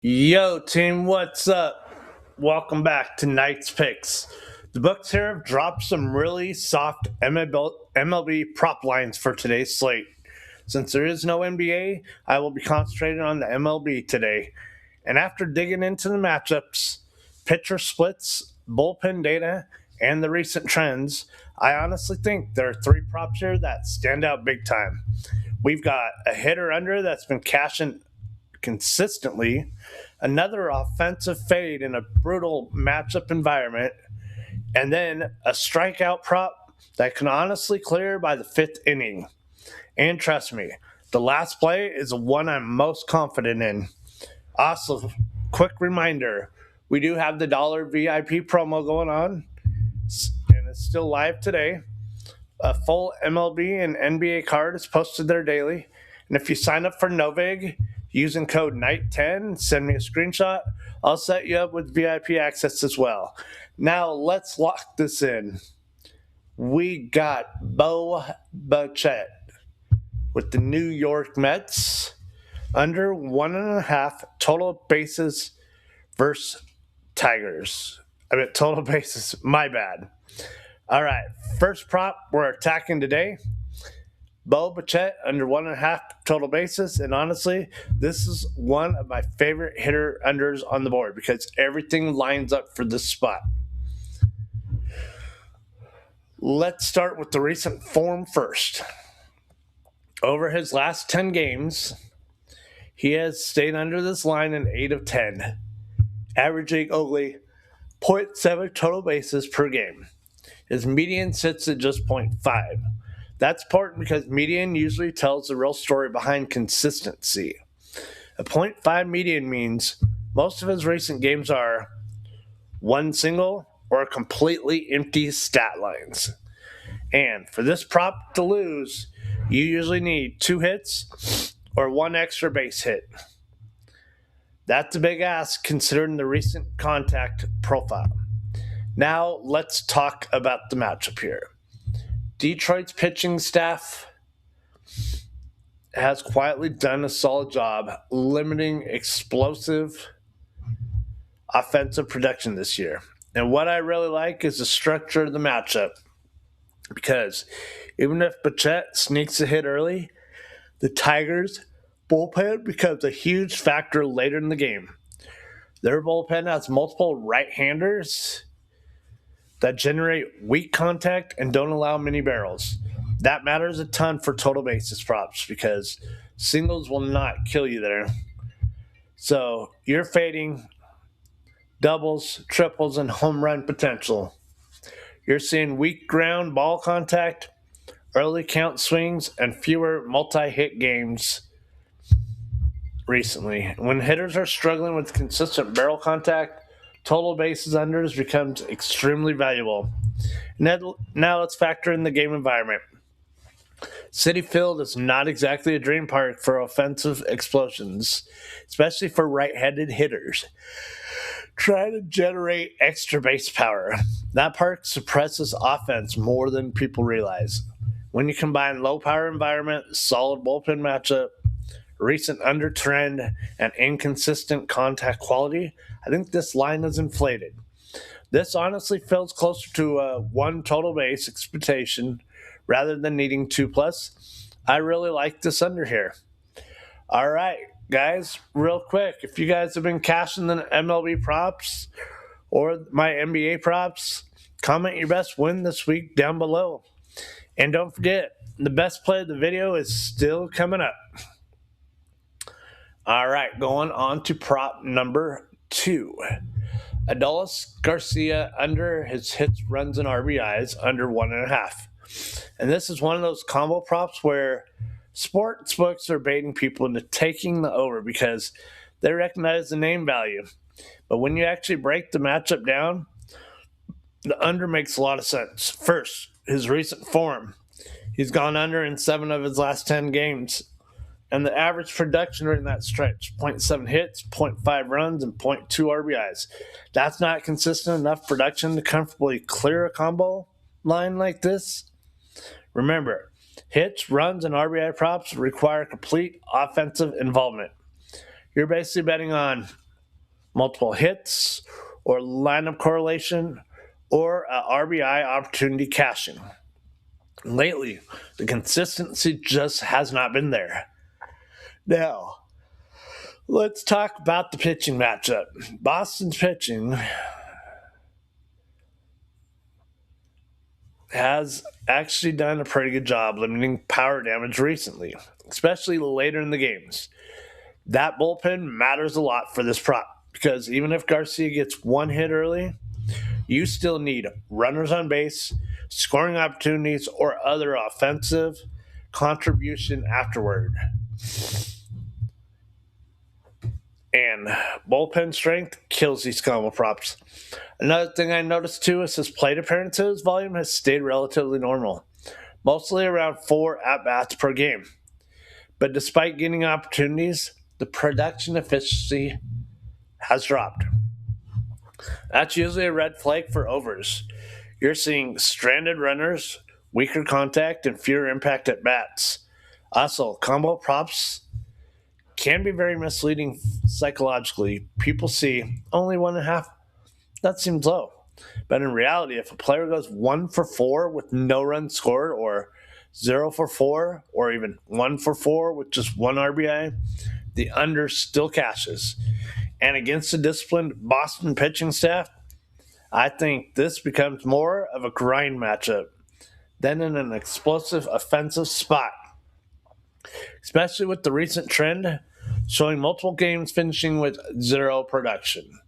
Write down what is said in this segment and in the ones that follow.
Yo, team, what's up? Welcome back to Night's Picks. The books here have dropped some really soft MLB prop lines for today's slate. Since there is no NBA, I will be concentrating on the MLB today. And after digging into the matchups, pitcher splits, bullpen data, and the recent trends, I honestly think there are three props here that stand out big time. We've got a hitter under that's been cashing consistently, another offensive fade in a brutal matchup environment, and then a strikeout prop that can honestly clear by the fifth inning. And trust me, the last play is the one I'm most confident in. Also, quick reminder, we do have the dollar VIP promo going on, and it's still live today. A full MLB and NBA card is posted there daily. And if you sign up for Novig using code NIGHT10, send me a screenshot, I'll set you up with VIP access as well. Now let's lock this in. We got Bo Bichette with the New York Mets under 1.5 total bases versus Tigers. Total bases, my bad. All right, first prop we're attacking today. Bo Bichette under 1.5 total bases. And honestly, this is one of my favorite hitter unders on the board because everything lines up for this spot. Let's start with the recent form first. Over his last 10 games, he has stayed under this line in 8 of 10, averaging only 0.7 total bases per game. His median sits at just 0.5. That's important because median usually tells the real story behind consistency. A 0.5 median means most of his recent games are one single or completely empty stat lines. And for this prop to lose, you usually need 2 hits or 1 extra base hit. That's a big ask considering the recent contact profile. Now let's talk about the matchup here. Detroit's pitching staff has quietly done a solid job limiting explosive offensive production this year. And what I really like is the structure of the matchup, because even if Bichette sneaks a hit early, the Tigers' bullpen becomes a huge factor later in the game. Their bullpen has multiple right-handers that generate weak contact and don't allow many barrels. That matters a ton for total bases props because singles will not kill you there. So you're fading doubles, triples, and home run potential. You're seeing weak ground ball contact, early count swings, and fewer multi-hit games recently. When hitters are struggling with consistent barrel contact, total bases unders becomes extremely valuable. Now let's factor in the game environment. Citi Field is not exactly a dream park for offensive explosions, especially for right-handed hitters trying to generate extra base power. That park suppresses offense more than people realize. When you combine low power environment, solid bullpen matchup, recent under trend, and inconsistent contact quality, I think this line is inflated. This honestly feels closer to a 1 total base expectation rather than needing 2+. I really like this under here. All right, guys, real quick, if you guys have been cashing the MLB props or my NBA props, comment your best win this week down below. And don't forget, the best play of the video is still coming up. All right, going on to prop number 2. Adolis Garcia under his hits, runs, and RBIs under 1.5. And this is one of those combo props where sports books are baiting people into taking the over because they recognize the name value. But when you actually break the matchup down, the under makes a lot of sense. First, his recent form. He's gone under in 7 of his last 10 games. And the average production during that stretch, 0.7 hits, 0.5 runs, and 0.2 RBIs. That's not consistent enough production to comfortably clear a combo line like this. Remember, hits, runs, and RBI props require complete offensive involvement. You're basically betting on multiple hits, or lineup correlation, or a RBI opportunity cashing. Lately, the consistency just has not been there. Now, let's talk about the pitching matchup. Boston's pitching has actually done a pretty good job limiting power damage recently, especially later in the games. That bullpen matters a lot for this prop because even if Garcia gets one hit early, you still need runners on base, scoring opportunities, or other offensive contribution afterward. And bullpen strength kills these combo props. Another thing I noticed too is his plate appearances volume has stayed relatively normal, mostly around 4 at-bats per game. But despite getting opportunities, the production efficiency has dropped. That's usually a red flag for overs. You're seeing stranded runners, weaker contact, and fewer impact at bats. Also, combo props can be very misleading psychologically. People see only 1.5. That seems low. But in reality, if a player goes 1 for 4 with no runs scored, or 0 for 4, or even 1 for 4 with just 1 RBI, the under still cashes. And against a disciplined Boston pitching staff, I think this becomes more of a grind matchup than in an explosive offensive spot, especially with the recent trend showing multiple games finishing with 0 production.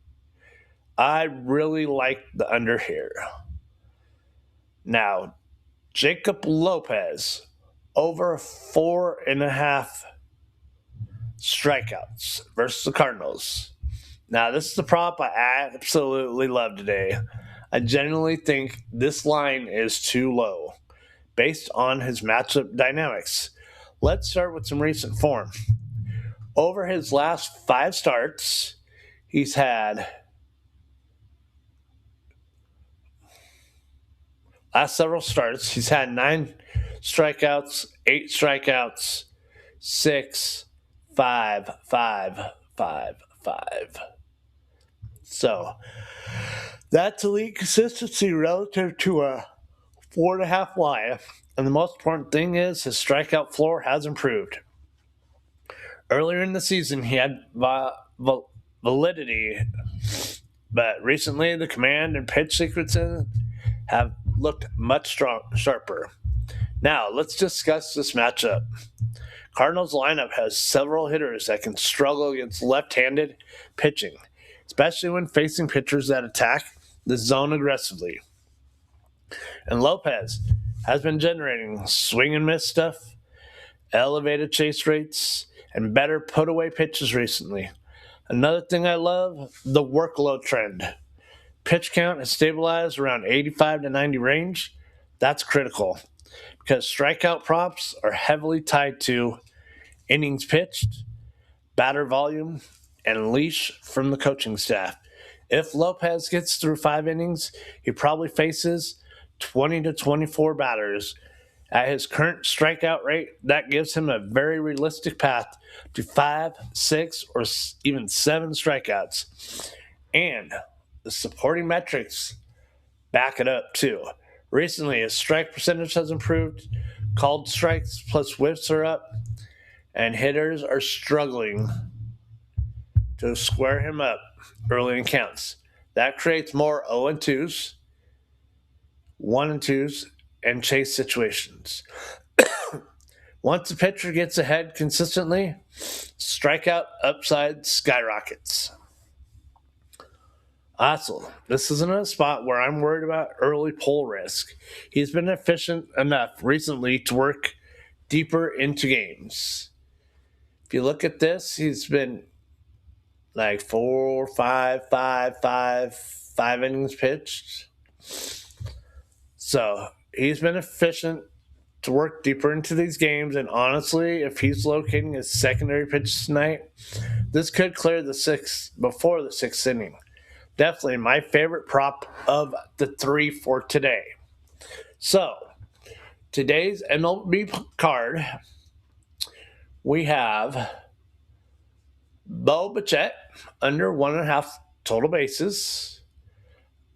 I really like the under here. Now, Jacob Lopez, over 4.5 strikeouts versus the Cardinals. Now, this is the prop I absolutely love today. I genuinely think this line is too low based on his matchup dynamics. Let's start with some recent form. Over his last 5 starts, he's had last several starts, he's had 9 strikeouts, 8 strikeouts, 6, 5, 5, 5, 5. So that's elite consistency relative to a 4.5 line. And the most important thing is his strikeout floor has improved. Earlier in the season, he had validity, but recently the command and pitch sequences have looked much sharper. Now, let's discuss this matchup. Cardinals lineup has several hitters that can struggle against left-handed pitching, especially when facing pitchers that attack the zone aggressively. And Lopez has been generating swing and miss stuff, elevated chase rates, and better put-away pitches recently. Another thing I love, the workload trend. Pitch count has stabilized around 85 to 90 range. That's critical because strikeout props are heavily tied to innings pitched, batter volume, and leash from the coaching staff. If Lopez gets through 5 innings, he probably faces 20 to 24 batters. At his current strikeout rate, that gives him a very realistic path to 5, 6, or even 7 strikeouts. And the supporting metrics back it up too. Recently, his strike percentage has improved, called strikes plus whiffs are up, and hitters are struggling to square him up early in counts. That creates more 0-2s, 1-2s, and chase situations. Once the pitcher gets ahead consistently, strikeout upside skyrockets. Also, this isn't a spot where I'm worried about early pull risk. He's been efficient enough recently to work deeper into games. If you look at this, he's been like 4, 5, 5, 5, 5 innings pitched. So he's been efficient to work deeper into these games, and honestly, if he's locating his secondary pitch tonight, this could clear the 6th before the 6th inning. Definitely my favorite prop of the 3 for today. So, today's MLB card, we have Bo Bichette, under 1.5 total bases.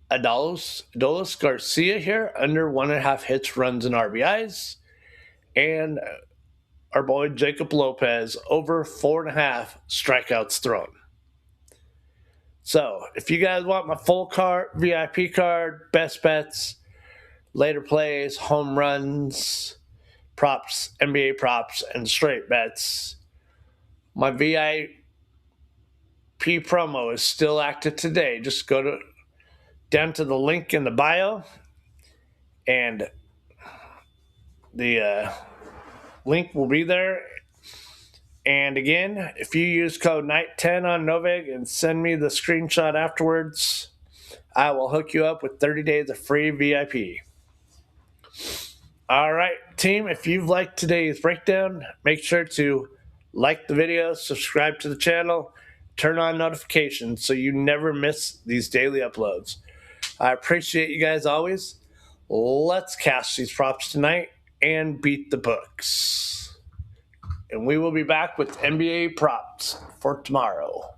Adolis Garcia here, under 1.5 hits, runs, and RBIs. And our boy Jacob Lopez, over 4.5 strikeouts thrown. So, if you guys want my full card, VIP card, best bets, later plays, home runs, props, NBA props, and straight bets, my VIP promo is still active today. Just go down to the link in the bio, and the link will be there. And again, if you use code NIGHT10 on Novig and send me the screenshot afterwards, I will hook you up with 30 days of free VIP. All right, team, if you've liked today's breakdown, make sure to like the video, subscribe to the channel, turn on notifications so you never miss these daily uploads. I appreciate you guys always. Let's cash these props tonight and beat the books. And we will be back with NBA props for tomorrow.